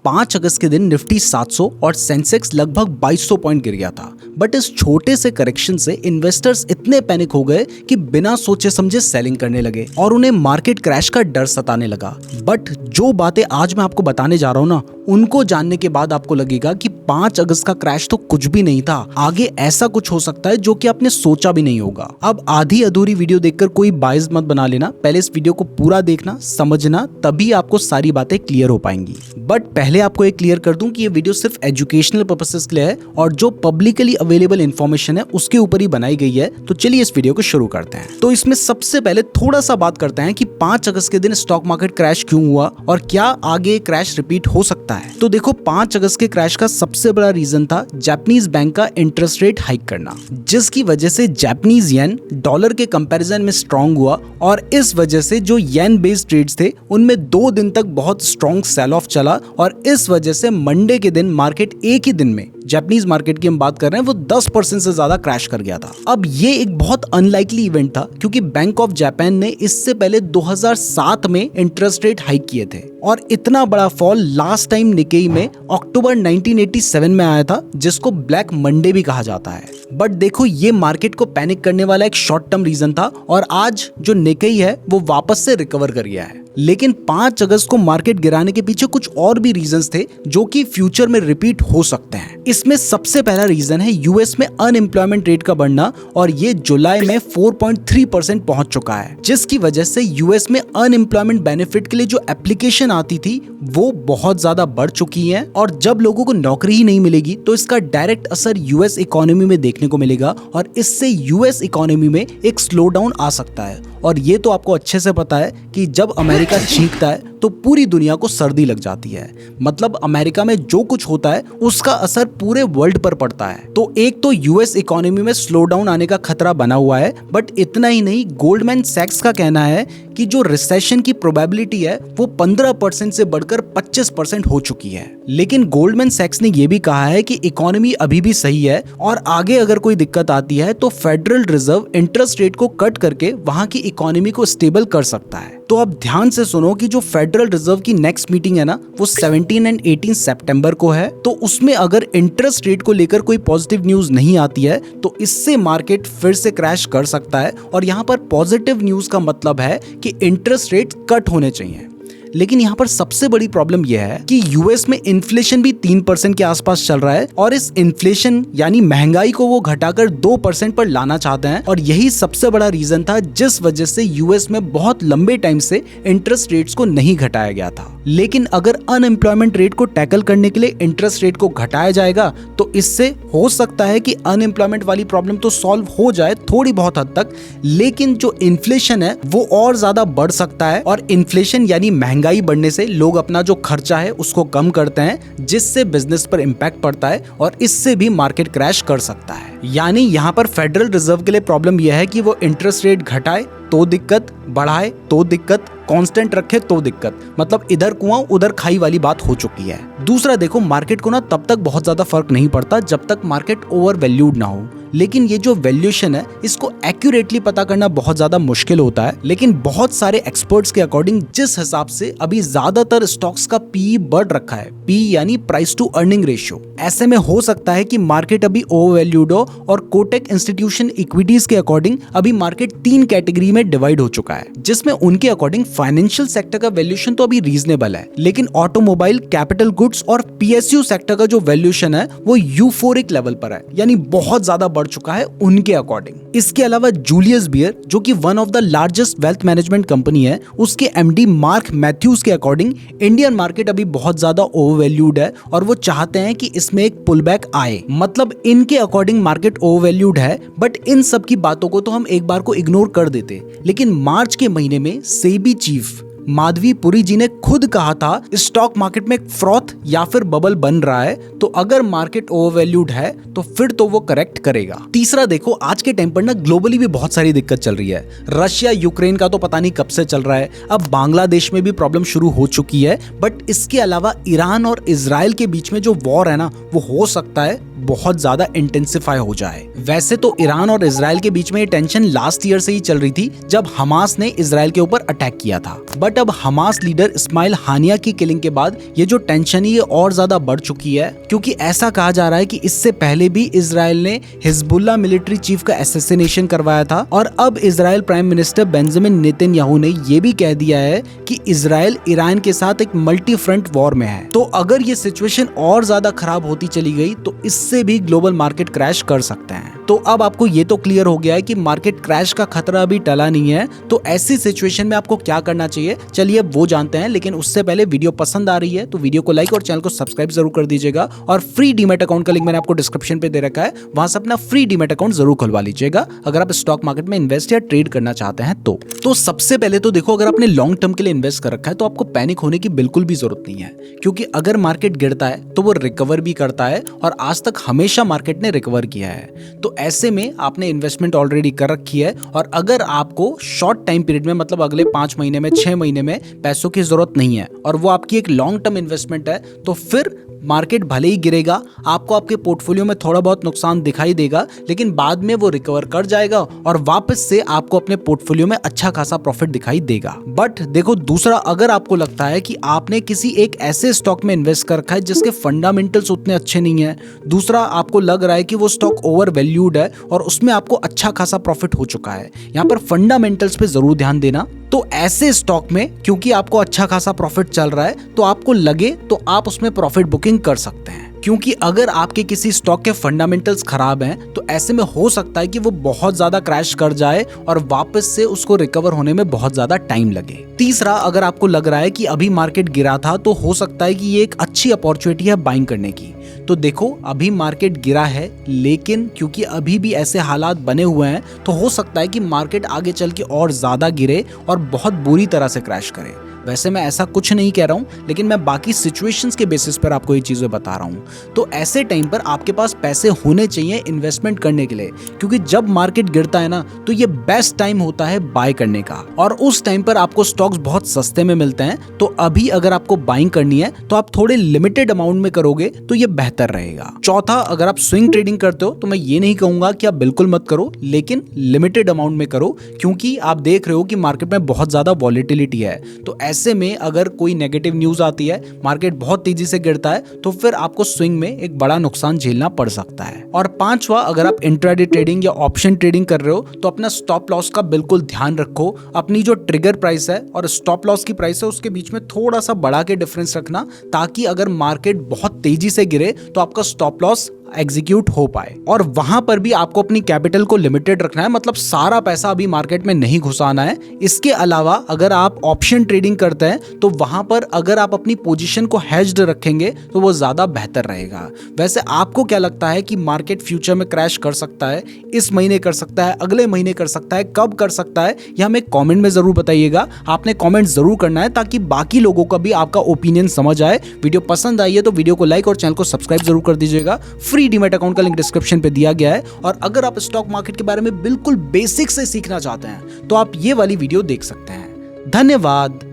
5 अगस्त के दिन निफ्टी 700 और सेंसेक्स लगभग 2200 पॉइंट गिर गया था। बट इस छोटे से करेक्शन से इन्वेस्टर्स इतने पैनिक हो गए कि बिना सोचे समझे सेलिंग करने लगे और उन्हें मार्केट क्रैश का डर सताने लगा। बट जो बातें आज मैं आपको बताने जा रहा हूँ ना, उनको जानने के बाद आपको लगेगा कि 5 अगस्त का क्रैश तो कुछ भी नहीं था, आगे ऐसा कुछ हो सकता है जो कि आपने सोचा भी नहीं होगा। अब आधी अधूरी वीडियो देखकर कोई बायस मत बना लेना, पहले इस वीडियो को पूरा देखना, समझना, तभी आपको सारी बातें क्लियर हो पाएंगी। बट पहले आपको एक क्लियर कर दूं कि ये वीडियो सिर्फ एजुकेशनल पर्पसेस के लिए है और जो पब्लिकली अवेलेबल इन्फॉर्मेशन है उसके ऊपर ही बनाई गई है। तो चलिए इस वीडियो को शुरू करते हैं। तो इसमें सबसे पहले थोड़ा सा बात करते हैं कि 5 अगस्त के दिन स्टॉक मार्केट क्रैश क्यों हुआ और क्या आगे क्रैश रिपीट हो सकता है। तो देखो, 5 अगस्त के क्रैश का सबसे बड़ा रीजन था जापानीज बैंक का इंटरेस्ट रेट हाइक करना, जिसकी वजह से जापानीज येन डॉलर के कंपैरिजन में स्ट्रांग हुआ और इस वजह से जो येन बेस्ड ट्रेड्स थे उनमें 2 दिन तक बहुत स्ट्रांग सेल ऑफ चला और इस वजह से मंडे के दिन मार्केट एक ही दिन में, जापानीज मार्केट की हम बात कर रहे हैं, वो 10% से ज्यादा क्रैश कर गया था। अब ये एक बहुत अनलाइकली इवेंट था क्योंकि बैंक ऑफ जापान ने इससे पहले 2007 में इंटरेस्ट रेट हाइक किए थे और इतना बड़ा फॉल लास्ट टाइम निकेई में अक्टूबर 1987 में आया था, जिसको ब्लैक मंडे भी कहा जाता है। बट देखो, ये मार्केट को पैनिक करने वाला एक शॉर्ट टर्म रीजन था और आज जो निकेई है वो वापस से रिकवर कर गया है। लेकिन 5 अगस्त को मार्केट गिराने के पीछे कुछ और भी रीजंस थे जो कि फ्यूचर में रिपीट हो सकते हैं। इसमें सबसे पहला रीजन है यूएस में अनएम्प्लॉयमेंट रेट का बढ़ना और ये जुलाई में 4.3% पहुंच चुका है, जिसकी वजह से यूएस में अनएम्प्लॉयमेंट बेनिफिट के लिए जो एप्लीकेशन आती थी वो बहुत ज्यादा बढ़ चुकी है और जब लोगों को नौकरी ही नहीं मिलेगी तो इसका डायरेक्ट असर यूएस इकोनॉमी में देखने को मिलेगा और इससे यूएस इकोनॉमी में एक स्लो डाउन आ सकता है। और ये तो आपको अच्छे से पता है कि जब अमेरिका छींकता है तो पूरी दुनिया को सर्दी लग जाती है। मतलब अमेरिका में जो कुछ होता है उसका असर पूरे वर्ल्ड पर पड़ता है। तो एक तो यूएस इकोनॉमी में स्लो डाउन आने का खतरा बना हुआ है, बट इतना ही नहीं, गोल्डमैन सैक्स का कहना है कि जो रिसेशन की प्रोबेबिलिटी है वो 15% से बढ़कर 25% हो चुकी है। लेकिन गोल्डमैन सैक्स ने यह भी कहा है कि इकोनॉमी अभी भी सही है और आगे अगर कोई दिक्कत आती है तो फेडरल रिजर्व इंटरेस्ट रेट को कट करके वहां की इकोनॉमी को स्टेबल कर सकता है। तो अब ध्यान से सुनो कि जो फेडरल रिजर्व की नेक्स्ट मीटिंग है ना, वो 17 और 18 सितंबर को है। तो उसमें अगर इंटरेस्ट रेट को लेकर कोई पॉजिटिव न्यूज नहीं आती है तो इससे मार्केट फिर से क्रैश कर सकता है। और यहाँ पर पॉजिटिव न्यूज का मतलब है कि इंटरेस्ट रेट कट होने चाहिए। लेकिन यहाँ पर सबसे बड़ी प्रॉब्लम यह है कि यूएस में इन्फ्लेशन भी 3% के आसपास चल रहा है और इस इन्फ्लेशन यानी महंगाई को वो घटाकर 2% पर लाना चाहते हैं और यही सबसे बड़ा रीजन था जिस वजह से यूएस में बहुत लंबे टाइम से इंटरेस्ट रेट्स को नहीं घटाया गया था। लेकिन अगर अनएम्प्लॉयमेंट रेट को टैकल करने के लिए इंटरेस्ट रेट को घटाया जाएगा तो इससे हो सकता है कि अनएम्प्लॉयमेंट वाली प्रॉब्लम तो सॉल्व हो जाए थोड़ी बहुत हद तक, लेकिन जो इन्फ्लेशन है वो और ज्यादा बढ़ सकता है और इन्फ्लेशन यानी महंगाई बढ़ने से लोग अपना जो खर्चा है उसको कम करते हैं, जिससे बिजनेस पर इंपैक्ट पड़ता है और इससे भी मार्केट क्रैश कर सकता है। यानी यहाँ पर फेडरल रिजर्व के लिए प्रॉब्लम यह है कि वो इंटरेस्ट रेट घटाए तो दिक्कत, बढ़ाए तो दिक्कत, कांस्टेंट रखे तो दिक्कत। मतलब इधर कुआं उधर खाई वाली बात हो चुकी है। दूसरा देखो, मार्केट को ना तब तक बहुत ज्यादा फर्क नहीं पड़ता जब तक मार्केट ओवर वैल्यूड ना हो, लेकिन ये जो वैल्यूएशन है इसको एक्यूरेटली पता करना बहुत ज्यादा मुश्किल होता है। लेकिन बहुत सारे एक्सपर्ट्स के अकॉर्डिंग जिस हिसाब से अभी ज्यादातर स्टॉक्स का पी बढ़ रखा है, पी यानी प्राइस टू अर्निंग रेशियो, ऐसे में हो सकता है कि मार्केट अभी ओवर वैल्यूड हो और कोटक इंस्टीट्यूशन इक्विटीज के अकॉर्डिंग अभी मार्केट 3 कैटेगरी में डिवाइड हो चुका है, जिसमें उनके अकॉर्डिंग फाइनेंशियल सेक्टर का वैल्यूएशन तो अभी रीजनेबल है, लेकिन ऑटोमोबाइल, कैपिटल गुड्स और पीएसयू सेक्टर का जो वैल्यूएशन है वो यूफोरिक लेवल पर है, यानी बहुत ज्यादा बढ़ चुका है उनके अकॉर्डिंग। इसके अलावा जूलियस बियर, जो कि one of the largest wealth management company है, उसके एमडी मार्क मैथ्यूज के अकॉर्डिंग इंडियन मार्केट अभी बहुत ज्यादा ओवरवैल्यूड है और वो चाहते हैं कि इसमें एक पुलबैक आए। मतलब इनके अकॉर्डिंग मार्केट ओवरवैल्यूड है, बट इन सब की बातों को तो हम एक बार को इग्नोर कर देते। लेकिन मार्च के महीने में सेबी चीफ माधवी पुरी जी ने खुद कहा था स्टॉक मार्केट में फ्रॉथ या फिर बबल बन रहा है, तो अगर मार्केट ओवरवैल्यूड है तो फिर तो वो करेक्ट करेगा। तीसरा देखो, आज के टाइम पर ना ग्लोबली भी बहुत सारी दिक्कत चल रही है। रशिया यूक्रेन का तो पता नहीं कब से चल रहा है, अब बांग्लादेश में भी प्रॉब्लम शुरू हो चुकी है, बट इसके अलावा ईरान और इजराइल के बीच में जो वॉर है ना, वो हो सकता है बहुत ज्यादा इंटेंसिफाई हो जाए। वैसे तो ईरान और इजराइल के बीच में ये टेंशन लास्ट ईयर से ही चल रही थी जब हमास ने इजराइल के ऊपर अटैक किया था, बट अब हमास लीडर इस्माइल हानिया की किलिंग के बाद ये जो टेंशन है ये और ज्यादा बढ़ चुकी है, क्योंकि ऐसा कहा जा रहा है कि इससे पहले भी इजराइल ने हिजबुल्लाह मिलिट्री चीफ का असैसिनेशन करवाया था और अब Israel prime minister Benjamin Netanyahu ने ये भी कह दिया है कि इजराइल ईरान के साथ एक मल्टी फ्रंट वॉर में है। तो अगर ये सिचुएशन और ज्यादा खराब होती चली गई तो इससे भी ग्लोबल मार्केट क्रैश कर सकते हैं। तो अब आपको ये तो क्लियर हो गया है कि मार्केट क्रैश का खतरा अभी टला नहीं है, तो ऐसी सिचुएशन में आपको क्या करना चाहिए, चलिए अब वो जानते हैं। लेकिन उससे पहले वीडियो पसंद आ रही है तो वीडियो को लाइक और चैनल को सब्सक्राइब जरूर कर दीजिएगा, और फ्री डीमैट अकाउंट का लिंक मैंने आपको डिस्क्रिप्शन पे दे रखा है, वहां से अपना फ्री डीमैट अकाउंट जरूर खुलवा लीजिएगा अगर आप स्टॉक मार्केट में इन्वेस्ट या ट्रेड करना चाहते हैं। तो सबसे पहले तो देखो, अगर आपने लॉन्ग टर्म के लिए इन्वेस्ट कर रखा है तो आपको पैनिक होने की बिल्कुल भी जरूरत नहीं है, क्योंकि अगर मार्केट गिरता है तो वो रिकवर भी करता है और आज तक हमेशा मार्केट ने रिकवर किया है। तो ऐसे में आपने इन्वेस्टमेंट ऑलरेडी कर रखी है, और अगर आपको शॉर्ट टाइम पीरियड में मतलब अगले 5 महीने में 6 महीने में पैसों की जरूरत नहीं है और वो आपकी एक लॉन्ग टर्म इन्वेस्टमेंट है, तो फिर मार्केट भले ही गिरेगा, आपको आपके पोर्टफोलियो में थोड़ा बहुत नुकसान दिखाई देगा, लेकिन बाद में वो रिकवर कर जाएगा और वापस से आपको अपने पोर्टफोलियो में अच्छा खासा प्रॉफिट दिखाई देगा। बट देखो, दूसरा, अगर आपको लगता है कि आपने किसी एक ऐसे स्टॉक में इन्वेस्ट कर रखा है जिसके फंडामेंटल्स उतने अच्छे नहीं है, दूसरा आपको लग रहा है कि वो स्टॉक ओवर वैल्यूड है और उसमें आपको अच्छा खासा प्रॉफिट हो चुका है, यहाँ पर फंडामेंटल्स पे जरूर ध्यान देना। तो ऐसे स्टॉक में क्योंकि आपको अच्छा खासा प्रॉफिट चल रहा है तो आपको लगे तो आप उसमें प्रॉफिट बुकिंग कर सकते हैं, क्योंकि अगर आपके किसी स्टॉक के फंडामेंटल्स खराब हैं तो ऐसे में हो सकता है कि वो बहुत ज्यादा क्रैश कर जाए और वापस से उसको रिकवर होने में बहुत ज्यादा टाइम लगे। तीसरा, अगर आपको लग रहा है कि अभी मार्केट गिरा था तो हो सकता है कि ये एक अच्छी अपॉर्चुनिटी है बाइंग करने की, तो देखो अभी मार्केट गिरा है, लेकिन क्योंकि अभी भी ऐसे हालात बने हुए हैं तो हो सकता है कि मार्केट आगे चल के और ज्यादा गिरे और बहुत बुरी तरह से क्रैश करे। वैसे मैं ऐसा कुछ नहीं कह रहा हूं, लेकिन मैं बाकी सिचुएशंस के बेसिस पर आपको ये चीजें बता रहा हूं। तो ऐसे टाइम पर आपके पास पैसे होने चाहिए इन्वेस्टमेंट करने के लिए, क्योंकि जब मार्केट गिरता है ना तो ये बेस्ट टाइम होता है बाय करने का, और उस टाइम पर आपको स्टॉक्स बहुत सस्ते में मिलते हैं। तो अभी अगर आपको बाइंग करनी है तो आप थोड़े लिमिटेड अमाउंट में करोगे तो ये बेहतर रहेगा। चौथा, अगर आप स्विंग ट्रेडिंग करते हो तो मैं ये नहीं कहूंगा कि आप बिल्कुल मत करो, लेकिन लिमिटेड अमाउंट में करो, क्योंकि आप देख रहे हो कि मार्केट में बहुत ज्यादा वॉलेटिलिटी है। तो ऐसे में अगर कोई नेगेटिव न्यूज आती है, मार्केट बहुत तेजी से गिरता है, तो फिर आपको स्विंग में एक बड़ा नुकसान झेलना पड़ सकता है। और पांचवा, अगर आप इंट्राडे ट्रेडिंग या ऑप्शन ट्रेडिंग कर रहे हो तो अपना स्टॉप लॉस का बिल्कुल ध्यान रखो। अपनी जो ट्रिगर प्राइस है और स्टॉप लॉस की प्राइस है उसके बीच में थोड़ा सा बढ़ा के डिफरेंस रखना, ताकि अगर मार्केट बहुत तेजी से गिरे तो आपका स्टॉप लॉस एग्जीक्यूट हो पाए। और वहां पर भी आपको अपनी कैपिटल को लिमिटेड रखना है, मतलब सारा पैसा अभी मार्केट में नहीं घुसाना है। इसके अलावा अगर आप ऑप्शन ट्रेडिंग करते हैं तो वहां पर अगर आप अपनी पोजीशन को हेज्ड रखेंगे तो वो ज्यादा बेहतर रहेगा। वैसे आपको क्या लगता है कि मार्केट फ्यूचर में क्रैश कर सकता है, इस महीने कर सकता है, अगले महीने कर सकता है, कब कर सकता है, यह हमें कमेंट में जरूर बताइएगा। आपने कमेंट जरूर करना है ताकि बाकी लोगों का भी आपका ओपिनियन समझ आए। वीडियो पसंद आई है तो वीडियो को लाइक और चैनल को सब्सक्राइब जरूर कर दीजिएगा। फ्री डीमैट अकाउंट का लिंक डिस्क्रिप्शन पे दिया गया है, और अगर आप स्टॉक मार्केट के बारे में बिल्कुल बेसिक से सीखना चाहते हैं तो आप ये वाली वीडियो देख सकते हैं। धन्यवाद।